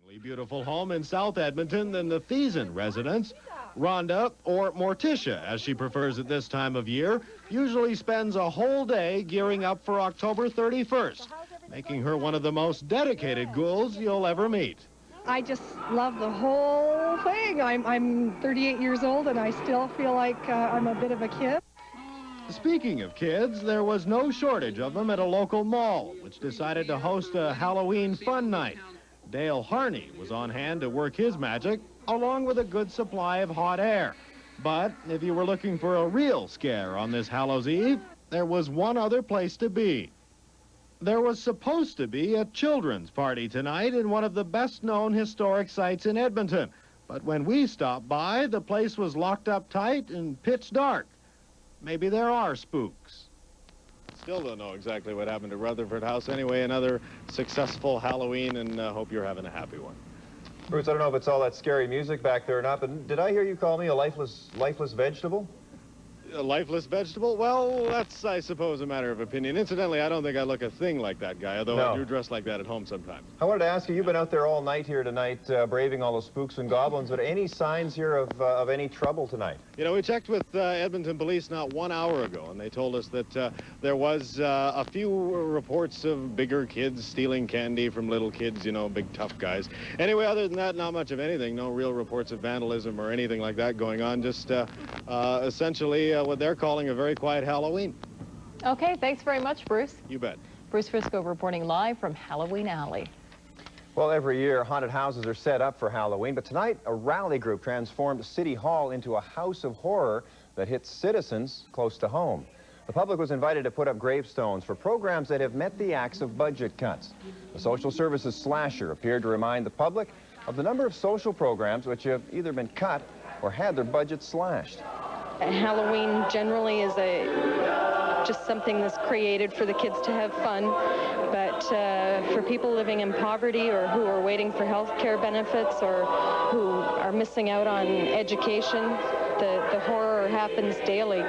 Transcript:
Beautiful home in South Edmonton than the Thiessen residence. Rhonda, or Morticia as she prefers at this time of year, usually spends a whole day gearing up for October 31st, making her one of the most dedicated ghouls you'll ever meet. I just love the whole thing. I'm 38 years old and I still feel like I'm a bit of a kid. Speaking of kids, there was no shortage of them at a local mall, which decided to host a Halloween fun night. Dale Harney was on hand to work his magic, along with a good supply of hot air. But if you were looking for a real scare on this Hallows Eve, there was one other place to be. There was supposed to be a children's party tonight in one of the best-known historic sites in Edmonton. But when we stopped by, the place was locked up tight and pitch dark. Maybe there are spooks. Still don't know exactly what happened to Rutherford House. Anyway, another successful Halloween, and hope you're having a happy one. Bruce, I don't know if it's all that scary music back there or not, but did I hear you call me a lifeless vegetable? A lifeless vegetable? Well, that's, I suppose, a matter of opinion. Incidentally, I don't think I look a thing like that guy, although No. I do dress like that at home sometimes. I wanted to ask you, you've been out there all night here tonight, braving all the spooks and goblins, but any signs here of any trouble tonight? You know, we checked with Edmonton Police not 1 hour ago, and they told us that there was a few reports of bigger kids stealing candy from little kids, you know, big tough guys. Anyway, other than that, not much of anything. No real reports of vandalism or anything like that going on. Just essentially what they're calling a very quiet Halloween. Okay, thanks very much, Bruce. You bet. Bruce Frisco reporting live from Halloween Alley. Well, every year, haunted houses are set up for Halloween, but tonight, a rally group transformed City Hall into a house of horror that hits citizens close to home. The public was invited to put up gravestones for programs that have met the acts of budget cuts. The social services slasher appeared to remind the public of the number of social programs which have either been cut or had their budgets slashed. Halloween generally is just something that's created for the kids to have fun, but for people living in poverty or who are waiting for health care benefits or who are missing out on education, the horror happens daily.